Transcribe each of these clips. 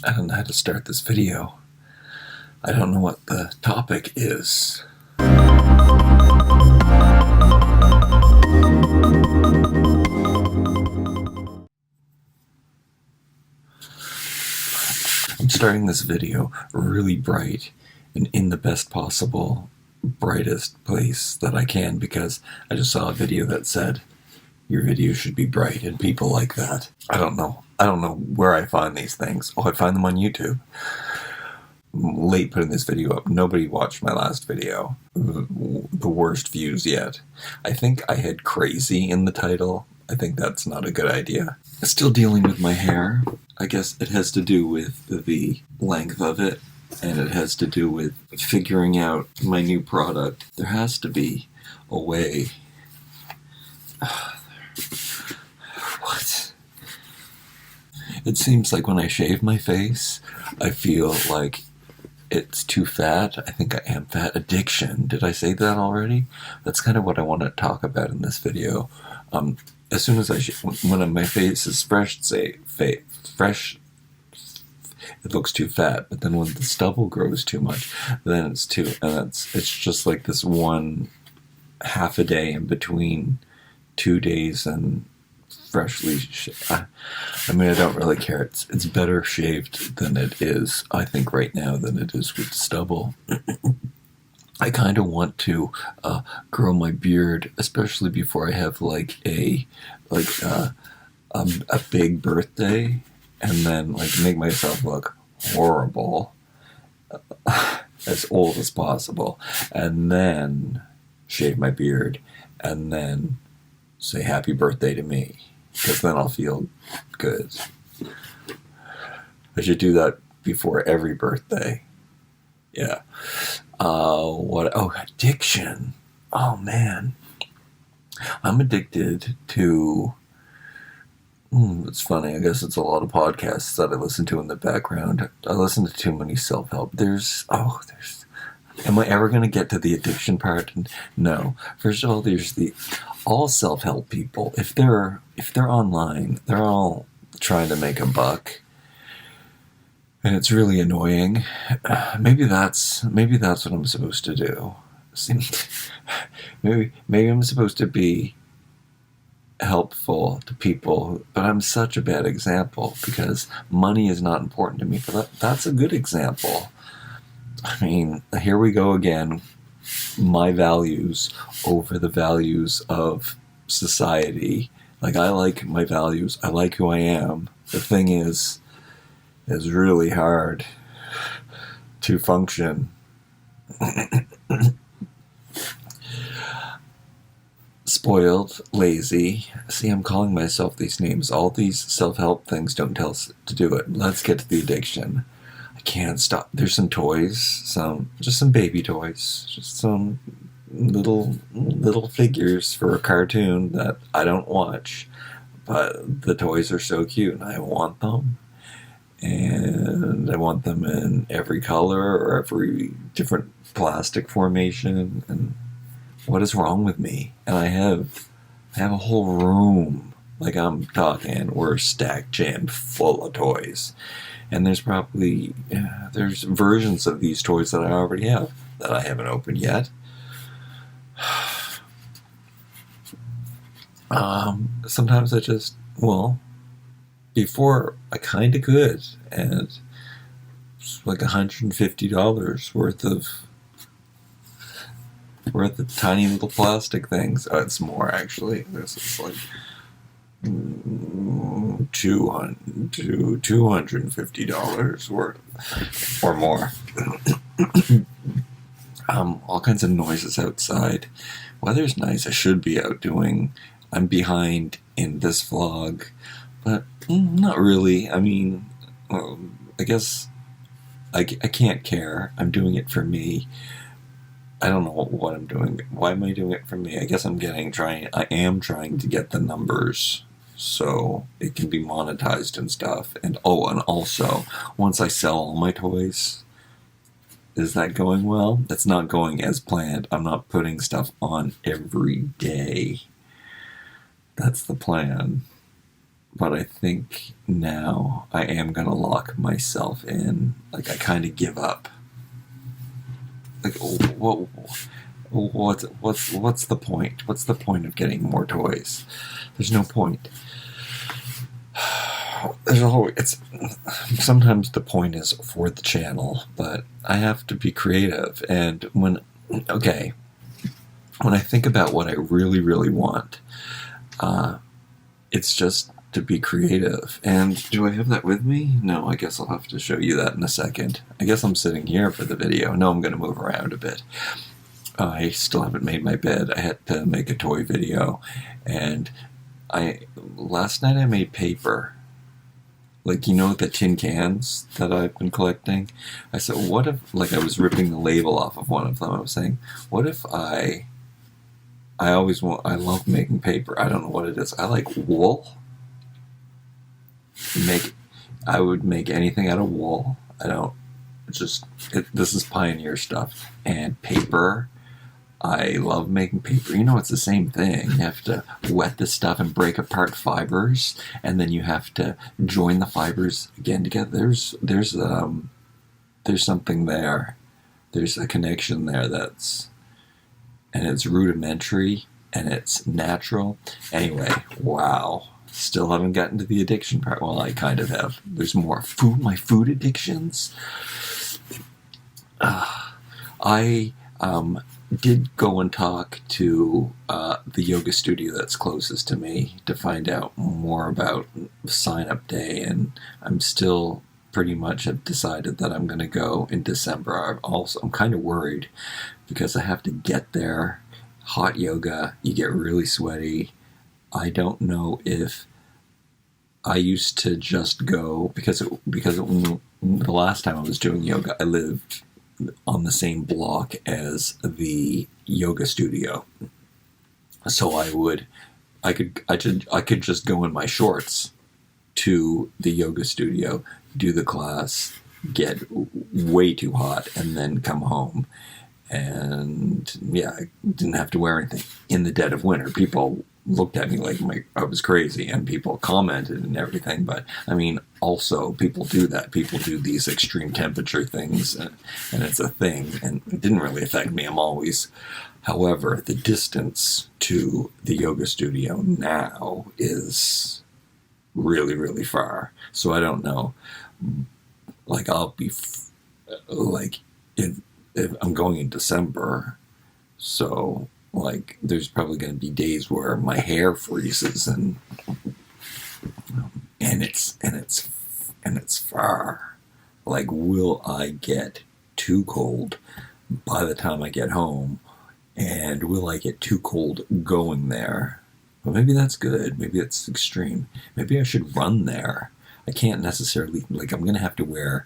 I don't know how to start this video. I don't know what the topic is. I'm starting this video really bright and in the best possible, brightest place that I can because I just saw a video that said your video should be bright and people like that. I don't know where I find these things. Oh, I find them on YouTube. I'm late putting this video up. Nobody watched my last video. The worst views yet. I think I had crazy in the title. I think that's not a good idea. Still dealing with my hair. I guess it has to do with the length of it, and it has to do with figuring out my new product. There has to be a way. What? It seems like when I shave my face, I feel like it's too fat. I think I am fat. Addiction. Did I say that already? That's kind of what I want to talk about in this video. As soon as when my face is fresh, fresh, it looks too fat. But then when the stubble grows too much, then it's just like this one half a day in between 2 days and freshly I mean, I don't really care. It's better shaved than it is, I think, right now than it is with stubble. I kind of want to grow my beard, especially before I have a big birthday, and then make myself look horrible, as old as possible, and then shave my beard, and then say happy birthday to me, because then I'll feel good. I should do that before every birthday. Yeah. Addiction. Oh man. I'm addicted to, it's funny, I guess it's a lot of podcasts that I listen to in the background. I listen to too many self-help. Am I ever going to get to the addiction part? No. First of all, there's all self-help people. If they're online, they're all trying to make a buck. And it's really annoying. Maybe that's what I'm supposed to do. Maybe I'm supposed to be helpful to people, but I'm such a bad example because money is not important to me. But that's a good example. I mean, here we go again. My values over the values of society. I like my values. I like who I am. The thing is, it's really hard to function. Spoiled, lazy. See, I'm calling myself these names. All these self-help things don't tell us to do it. Let's get to the addiction. I can't stop. There's some toys, just some baby toys, just some little figures for a cartoon that I don't watch, but the toys are so cute and I want them. And I want them in every color or every different plastic formation. And what is wrong with me? And I have a whole room, I'm talking, we're stacked, jammed full of toys. And there's probably there's versions of these toys that I already have that I haven't opened yet. Sometimes I just, before I kind of could, and it's like $150 worth of tiny little plastic things. It's more actually. This is $250 worth or more. All kinds of noises outside. Weather's nice. I should be out doing. I'm behind in this vlog, but not really. I mean, I guess I can't care. I'm doing it for me. I don't know what I'm doing. Why am I doing it for me? I guess I am trying to get the numbers so it can be monetized and stuff. And also, once I sell all my toys, is that going well? It's not going as planned. I'm not putting stuff on every day. That's the plan. but I think now I am gonna lock myself in. Like, I kind of give up. Like, what's the point? What's the point of getting more toys? There's no point. Sometimes the point is for the channel, but I have to be creative. And when I think about what I really, really want, it's just to be creative. And do I have that with me? No, I guess I'll have to show you that in a second. I guess I'm sitting here for the video. No, I'm going to move around a bit. I still haven't made my bed. I had to make a toy video, and last night I made paper. Like, you know, the tin cans that I've been collecting? I said, what if, like, I was ripping the label off of one of them. I was saying, what if I love making paper. I don't know what it is. I like wool. I would make anything out of wool. This is pioneer stuff. And paper. I love making paper. You know, it's the same thing. You have to wet the stuff and break apart fibers, and then you have to join the fibers again together. There's something there. There's a connection there and it's rudimentary and it's natural. Anyway, wow. Still haven't gotten to the addiction part. Well, I kind of have. There's more my food addictions. I did go and talk to the yoga studio that's closest to me to find out more about sign-up day, and I'm still pretty much have decided that I'm going to go in December. I'm kind of worried because I have to get there. Hot yoga, you get really sweaty. I don't know if I used to just go because the last time I was doing yoga, I lived on the same block as the yoga studio, so I could just go in my shorts to the yoga studio, do the class, get way too hot, and then come home. And yeah, I didn't have to wear anything in the dead of winter. People looked at me like I was crazy, and people commented and everything. But I mean, also people do that. People do these extreme temperature things, and it's a thing. And it didn't really affect me. However, the distance to the yoga studio now is really, really far. So I don't know. Like, I'll be if I'm going in December, so like there's probably going to be days where my hair freezes and it's far. Like, will I get too cold by the time I get home, and will I get too cold going there? Well, maybe that's good. Maybe it's extreme. Maybe I should run there. I can't necessarily, like, I'm going to have to wear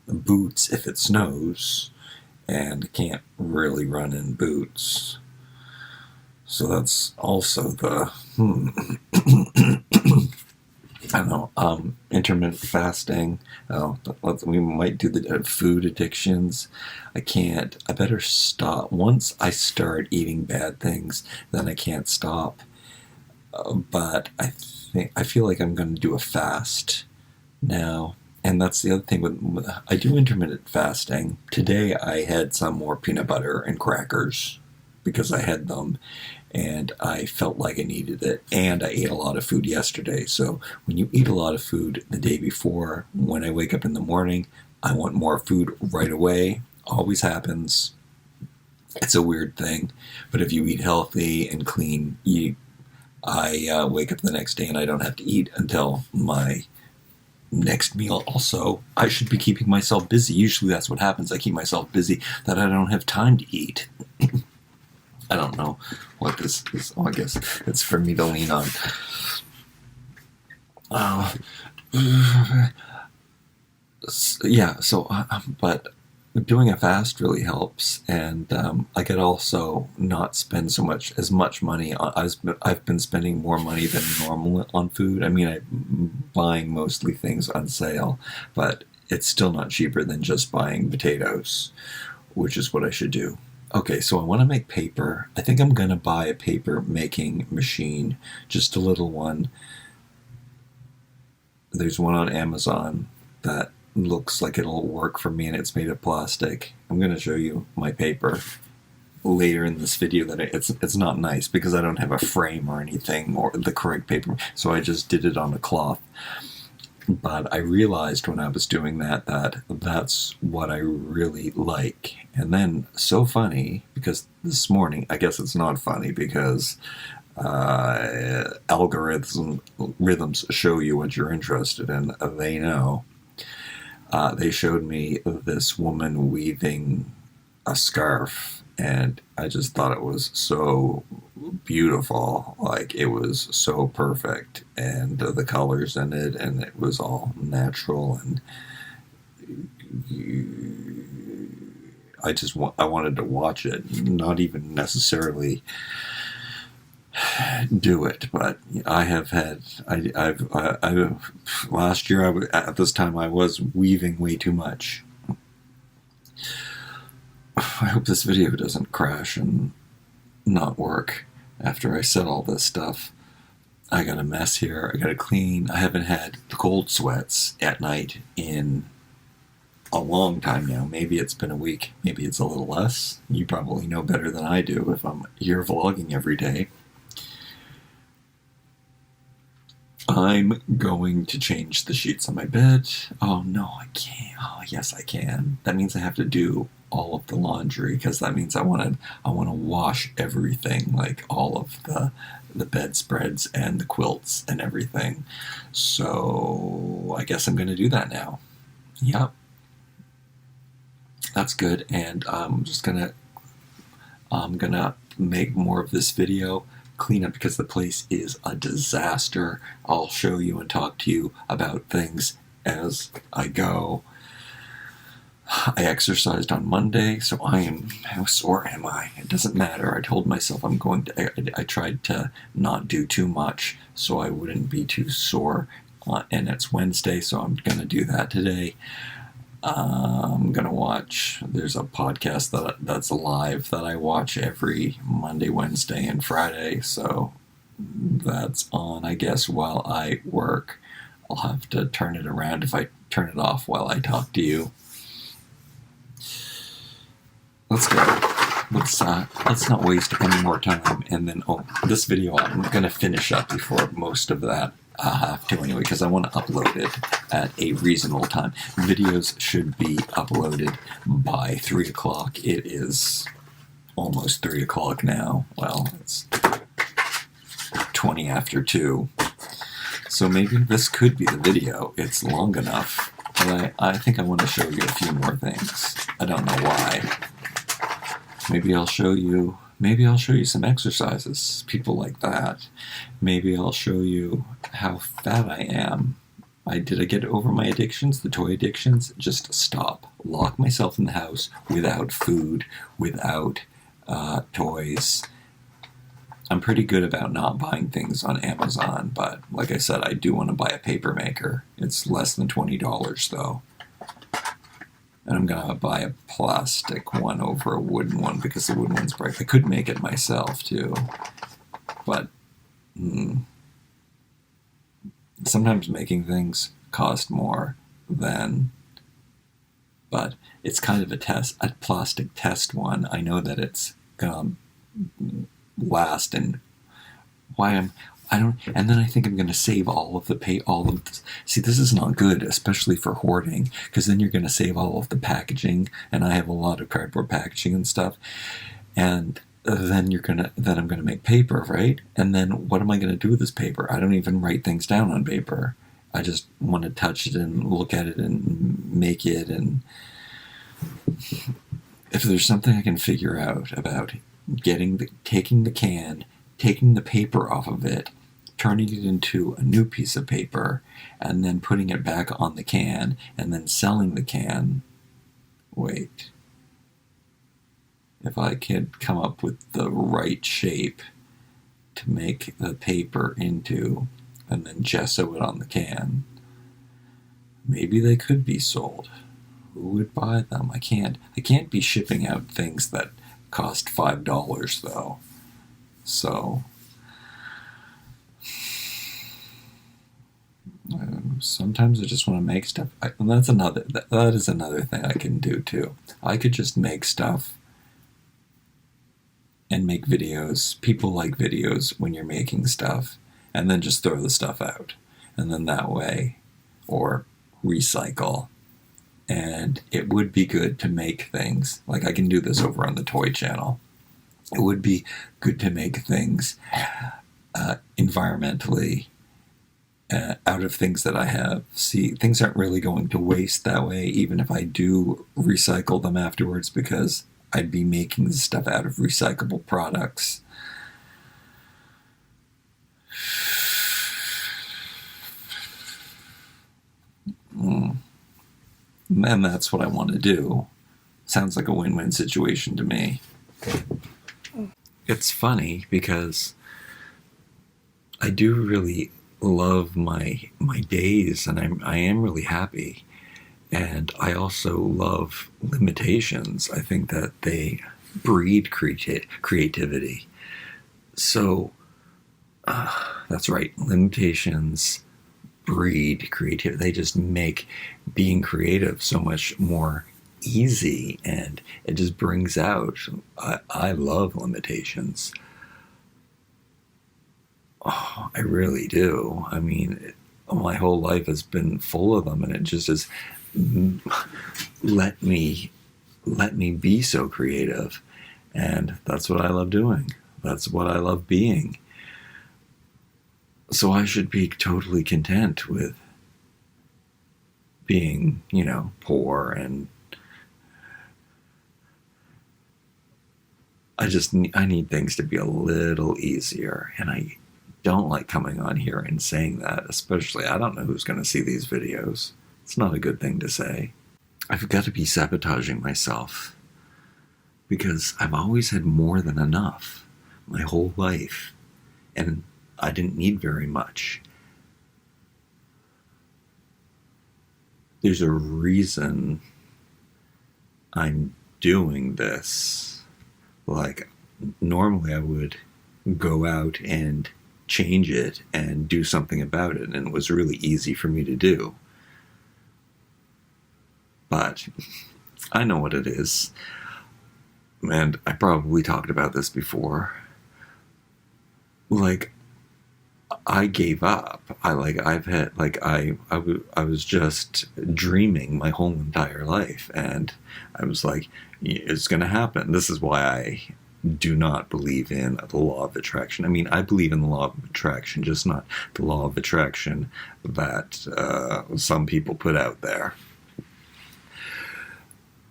boots if it snows, and I can't really run in boots. So that's also I don't know, intermittent fasting. We might do the food addictions. I better stop. Once I start eating bad things, then I can't stop. But I feel like I'm going to do a fast now. And that's the other thing I do intermittent fasting. Today I had some more peanut butter and crackers because I had them and I felt like I needed it. And I ate a lot of food yesterday. So when you eat a lot of food the day before, when I wake up in the morning, I want more food right away. Always happens. It's a weird thing. But if you eat healthy and clean, I wake up the next day and I don't have to eat until my next meal. Also, I should be keeping myself busy. Usually that's what happens. I keep myself busy that I don't have time to eat. I don't know what this is. I guess it's for me to lean on. But doing a fast really helps, and I could also not spend as much money. I've been spending more money than normal on food. I mean, I'm buying mostly things on sale, but it's still not cheaper than just buying potatoes, which is what I should do. Okay, so I want to make paper. I think I'm going to buy a paper making machine, just a little one. There's one on Amazon that looks like it'll work for me, and it's made of plastic. I'm going to show you my paper later in this video that it's not nice because I don't have a frame or anything or the correct paper, so I just did it on a cloth. But I realized when I was doing that that's what I really like. And then, so funny, because this morning, I guess it's not funny because algorithms show you what you're interested in. They know. They showed me this woman weaving a scarf, and I just thought it was so beautiful. Like, it was so perfect, and the colors in it, and it was all natural, and I wanted to watch it, not even necessarily do it, but I've last year at this time I was weaving way too much. I hope this video doesn't crash and not work after I said all this stuff. I got a mess here. I got to clean. I haven't had cold sweats at night in a long time now. Maybe it's been a week. Maybe it's a little less. You probably know better than I do if I'm here vlogging every day. I'm going to change the sheets on my bed. Oh, no, I can't. Oh, yes, I can. That means I have to do all of the laundry, because that means I want to wash everything, like all of the bedspreads and the quilts and everything. So I guess I'm going to do that now. Yep. That's good. And I'm gonna make more of this video. Clean up, because the place is a disaster. I'll show you and talk to you about things as I go. I exercised on Monday, so how sore am I? It doesn't matter. I told myself I tried to not do too much so I wouldn't be too sore, and it's Wednesday, so I'm going to do that today. I'm going to watch, there's a podcast that's live that I watch every Monday, Wednesday, and Friday, so that's on, I guess, while I work. I'll have to turn it around if I turn it off while I talk to you. Let's go. Let's not waste any more time. And then, this video I'm going to finish up before most of that. I have to anyway, because I want to upload it at a reasonable time. Videos should be uploaded by 3 o'clock. It is almost 3 o'clock now. Well, it's 20 after 2. So maybe this could be the video. It's long enough. But I think I want to show you a few more things. I don't know why. Maybe I'll show you some exercises, people like that. Maybe I'll show you how fat I am. Did I get over my addictions, the toy addictions? Just stop. Lock myself in the house without food, without toys. I'm pretty good about not buying things on Amazon, but like I said, I do want to buy a paper maker. It's less than $20 though. And I'm going to buy a plastic one over a wooden one because the wooden one's bright. I could make it myself, too. But sometimes making things cost more than... But it's kind of a plastic test one. I know that it's going to last, and and then I think I'm going to save all of the see, this is not good, especially for hoarding, because then you're going to save all of the packaging, and I have a lot of cardboard packaging and stuff, and then I'm going to make paper, right? And then what am I going to do with this paper? I don't even write things down on paper. I just want to touch it and look at it and make it, and if there's something I can figure out about taking the can, taking the paper off of it, turning it into a new piece of paper, and then putting it back on the can, and then selling the can. Wait. If I could come up with the right shape to make the paper into, and then gesso it on the can, maybe they could be sold. Who would buy them? I can't be shipping out things that cost $5 though. So Sometimes I just want to make stuff. And that is another thing I can do too. I could just make stuff and make videos. People like videos when you're making stuff, and then just throw the stuff out. And then that way, or recycle. And it would be good to make things. Like I can do this over on the toy channel. It would be good to make things environmentally out of things that I have. See, things aren't really going to waste that way, even if I do recycle them afterwards, because I'd be making the stuff out of recyclable products. And that's what I want to do. Sounds like a win-win situation to me. It's funny because I do really love my days, and I am really happy. And I also love limitations. I think that they breed creativity. So that's right. Limitations breed creativity. They just make being creative so much more easy, and it just brings out. I love limitations. Oh, I really do. I mean, my whole life has been full of them, and it just has let me be so creative, and that's what I love doing. That's what I love being. So I should be totally content with being, poor, and I need things to be a little easier, and I don't like coming on here and saying that, especially I don't know who's going to see these videos. It's not a good thing to say. I've got to be sabotaging myself because I've always had more than enough my whole life, and I didn't need very much. There's a reason I'm doing this. Like, normally I would go out and change it and do something about it, and it was really easy for me to do. But I know what it is, and I probably talked about this before. Like, I gave up. I was just dreaming my whole entire life, and I was like, it's going to happen. This is why I do not believe in the law of attraction. I mean, I believe in the law of attraction, just not the law of attraction that some people put out there.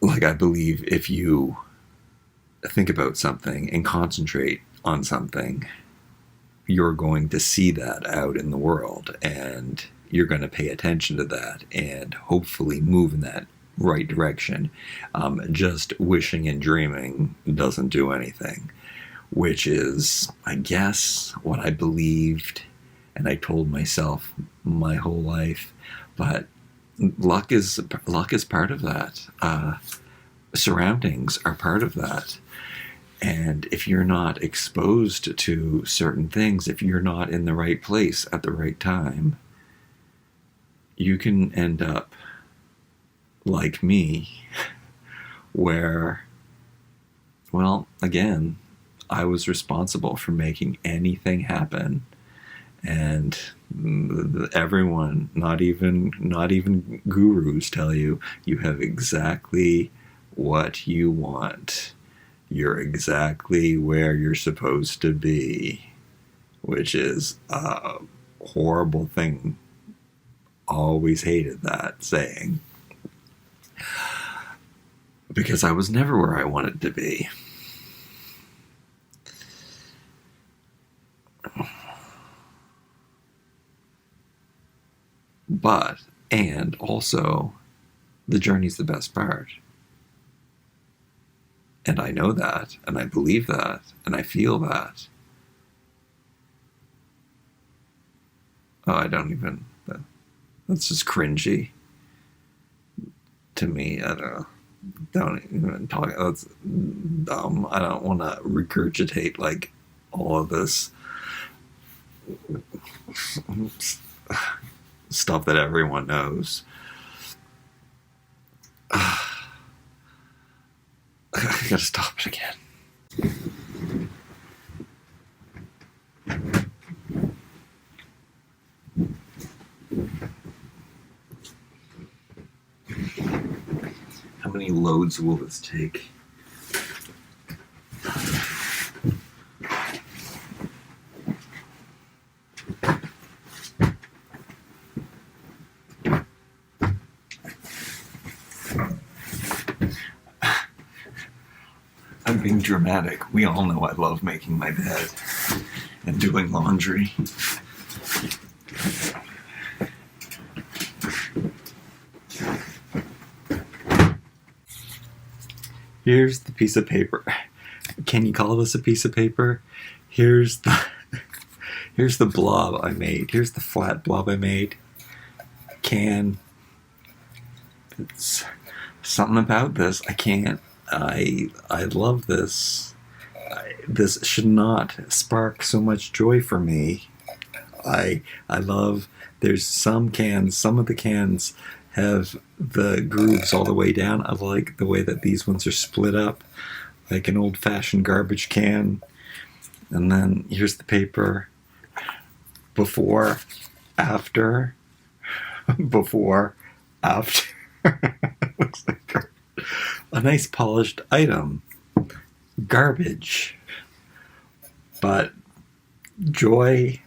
Like, I believe if you think about something and concentrate on something, you're going to see that out in the world, and you're going to pay attention to that and hopefully move in that right direction. Just wishing and dreaming doesn't do anything, which is, I guess, what I believed and I told myself my whole life. But luck is part of that. Surroundings are part of that. And if you're not exposed to certain things, if you're not in the right place at the right time, you can end up like me, where, well, again, I was responsible for making anything happen. And everyone, not even gurus, tell you have exactly what you want. You're exactly where you're supposed to be, which is a horrible thing. Always hated that saying, because I was never where I wanted to be. But, and also, the journey's the best part. And I know that, and I believe that, and I feel that. Oh, I don't even, that's just cringy to me. I don't even talk, that's dumb. I don't want to regurgitate like all of this stuff that everyone knows. I gotta stop it again. How many loads will this take? I'm being dramatic. We all know I love making my bed and doing laundry. Here's the piece of paper. Can you call this a piece of paper? Here's the blob I made. Here's the flat blob I made. It's something about this. I love this. This should not spark so much joy for me. I love, there's some of the cans have the grooves all the way down. I like the way that these ones are split up, like an old-fashioned garbage can. And then here's the paper. Before, after, before, after. Looks like a nice polished item. Garbage. But joy.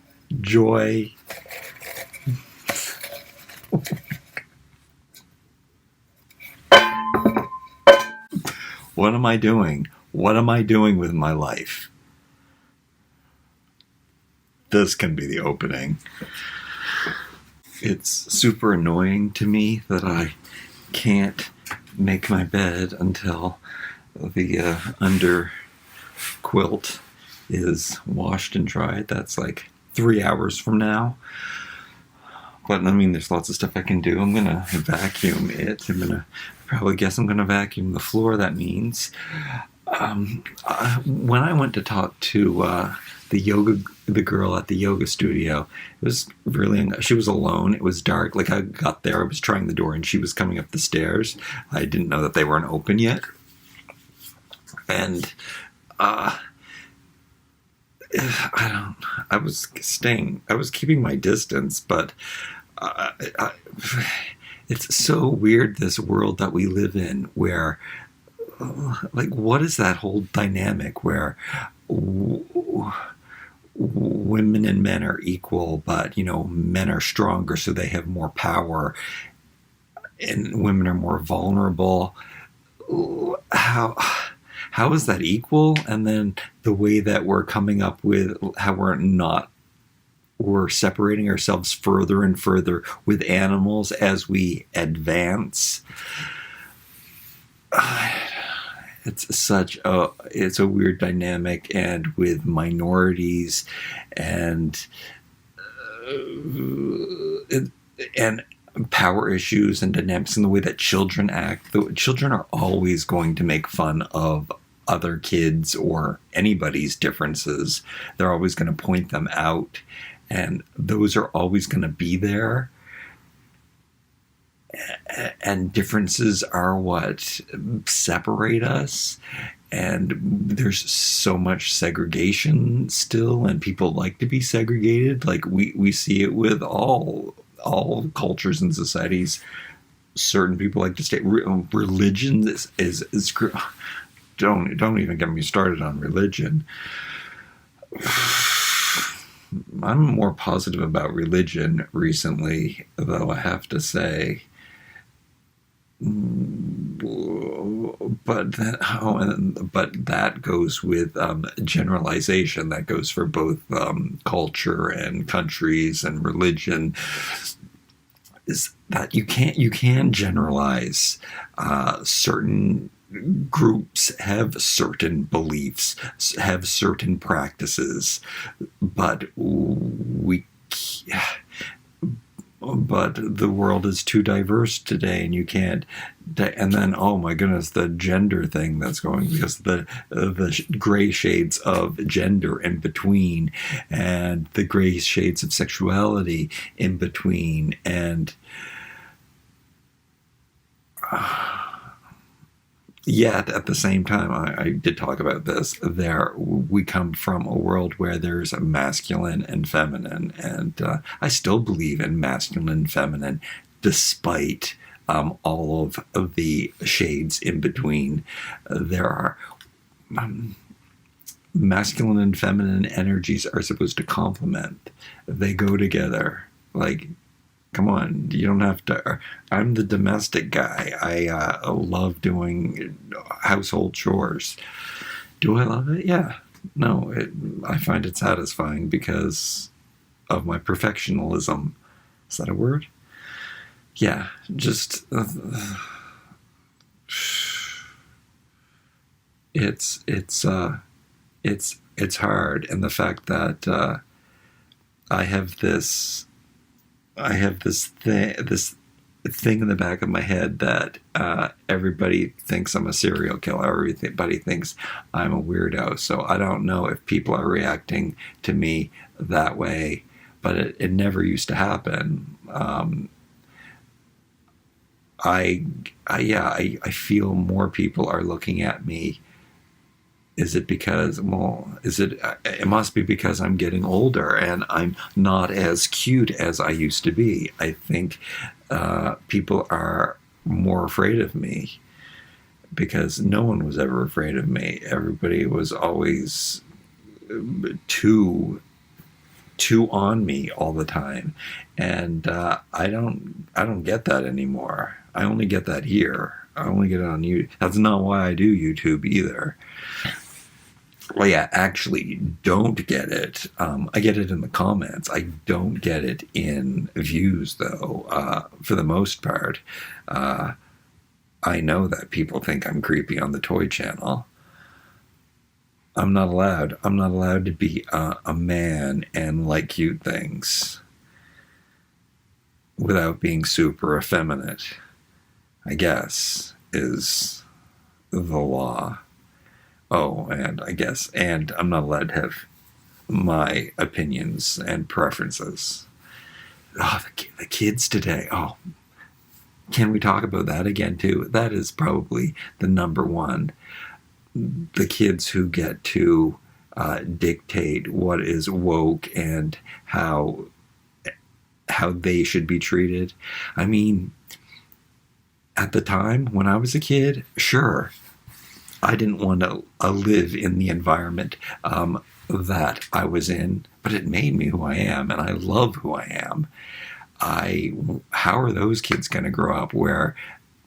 What am I doing? What am I doing with my life? This can be the opening. It's super annoying to me that I can't make my bed until the under quilt is washed and dried. That's like 3 hours from now. But I mean, there's lots of stuff I can do. I'm gonna vacuum it. I'm gonna vacuum the floor. That means when I went to talk to the girl at the yoga studio, it was really, she was alone. It was dark. Like, I got there, I was trying the door, and she was coming up the stairs. I didn't know that they weren't open yet, and I was keeping my distance, but it's so weird, this world that we live in, where, like, what is that whole dynamic where women and men are equal, but, men are stronger, so they have more power, and women are more vulnerable? How is that equal? And then the way that we're coming up with how we're separating ourselves further and further with animals as we advance. It's a weird dynamic, and with minorities and power issues and dynamics in the way that children act. Children are always going to make fun of other kids or anybody's differences. They're always going to point them out, and those are always going to be there. And differences are what separate us. And there's so much segregation still, and people like to be segregated. Like, we see it with all cultures and societies. Certain people like to stay. Religion is don't even get me started on religion. I'm more positive about religion recently, though, I have to say. But that goes with generalization. That goes for both culture and countries and religion. Is that you can generalize. Certain groups have certain beliefs, have certain practices, but but the world is too diverse today, and you can't. And then, oh my goodness, the gender thing that's going, because the gray shades of gender in between, and the gray shades of sexuality in between, and yet at the same time, I did talk about this, there we come from a world where there's a masculine and feminine, and I still believe in masculine and feminine despite all of the shades in between. There are masculine and feminine energies are supposed to complement. They go together. Like, come on, you don't have to. I'm the domestic guy. I love doing household chores. Do I love it? Yeah. No, I find it satisfying because of my perfectionism. Is that a word? Yeah, just it's hard, and the fact that I have this thing in the back of my head that everybody thinks I'm a serial killer. Everybody thinks I'm a weirdo. So I don't know if people are reacting to me that way, but it never used to happen. I feel more people are looking at me. Is it because, it must be because I'm getting older and I'm not as cute as I used to be. I think people are more afraid of me because no one was ever afraid of me. Everybody was always too on me all the time. And I don't get that anymore. I only get that here. I only get it on YouTube. That's not why I do YouTube either. Well, yeah, actually, don't get it. I get it in the comments. I don't get it in views, though, for the most part. I know that people think I'm creepy on the Toy Channel. I'm not allowed. I'm not allowed to be a man and like cute things without being super effeminate, I guess, is the law. Oh, and I guess, and I'm not allowed to have my opinions and preferences. Oh, the kids today. Oh, can we talk about that again, too? That is probably the number one. The kids who get to dictate what is woke and how they should be treated. I mean, at the time when I was a kid, sure, I didn't want to live in the environment that I was in, but it made me who I am, and I love who I am. How are those kids going to grow up where,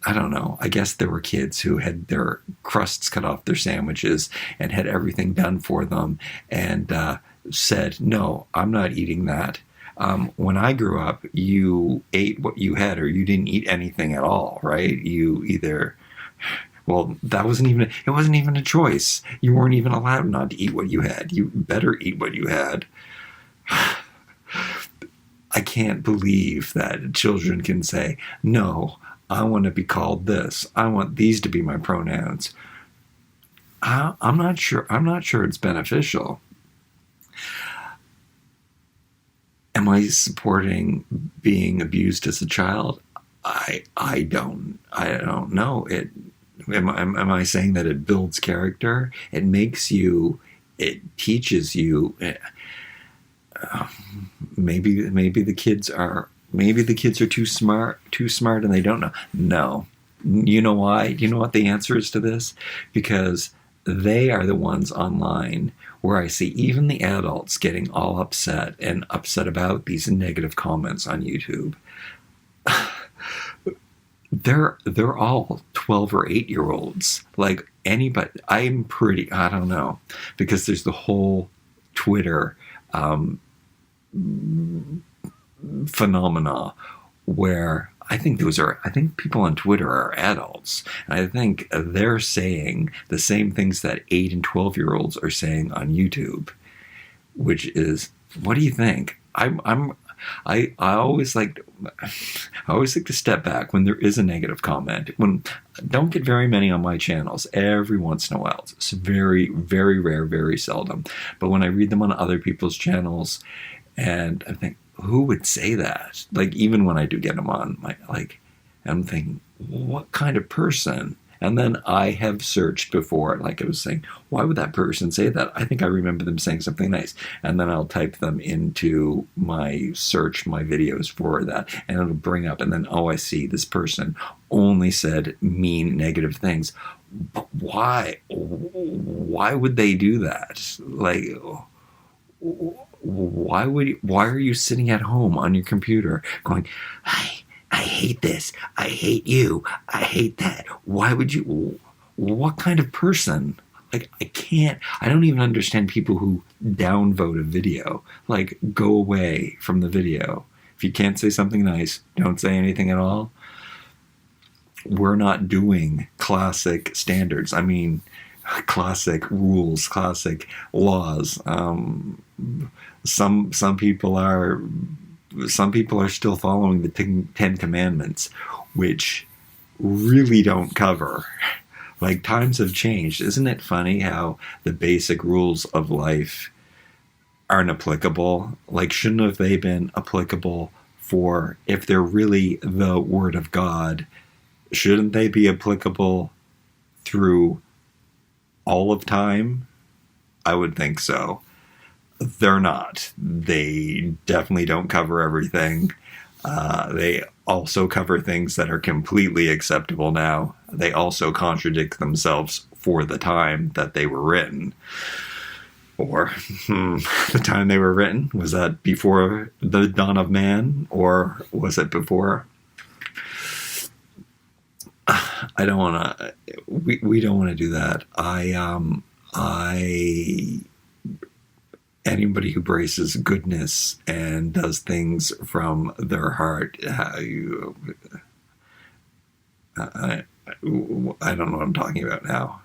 I don't know, I guess there were kids who had their crusts cut off their sandwiches and had everything done for them and said, no, I'm not eating that. When I grew up, you ate what you had or you didn't eat anything at all, right? You either... Well, it wasn't even a choice. You weren't even allowed not to eat what you had. You better eat what you had. I can't believe that children can say, no, I want to be called this. I want these to be my pronouns. I'm not sure it's beneficial. Am I supporting being abused as a child? I don't know. Am I saying that it builds character? It makes you. It teaches you. Maybe the kids are too smart, and they don't know. No, you know why? You know what the answer is to this? Because they are the ones online where I see even the adults getting all upset about these negative comments on YouTube. They're all 12 or 8-year-olds. Like anybody, I don't know, because there's the whole Twitter phenomena where I think people on Twitter are adults. And I think they're saying the same things that 8 and 12-year-olds are saying on YouTube, which is, what do you think? I always like to step back when there is a negative comment. When don't get very many on my channels. Every once in a while, it's very, very rare, very seldom. But when I read them on other people's channels, and I think, who would say that? Like, even when I do get them on my, like, I'm thinking, what kind of person? And then I have searched before, like I was saying, why would that person say that? I think I remember them saying something nice. And then I'll type them into my search, my videos for that, and it'll bring up, and then, oh, I see this person only said mean, negative things. But why? Why would they do that? Like, why are you sitting at home on your computer going, I hate this, I hate you, I hate that? Why would you? What kind of person? Like, I don't even understand people who downvote a video. Like, go away from the video. If you can't say something nice, don't say anything at all. We're not doing classic standards. I mean, classic rules, classic laws. Some people are still following the Ten Commandments, which really don't cover. Like, times have changed. Isn't it funny how the basic rules of life aren't applicable? Like, shouldn't have they been applicable for, if they're really the Word of God, shouldn't they be applicable through all of time? I would think so. They're not. They definitely don't cover everything. They also cover things that are completely acceptable now. They also contradict themselves for the time that they were written. Or the time they were written, was that before the dawn of man, or was it before? I don't want to. We don't want to do that. Anybody who embraces goodness and does things from their heart, I don't know what I'm talking about now.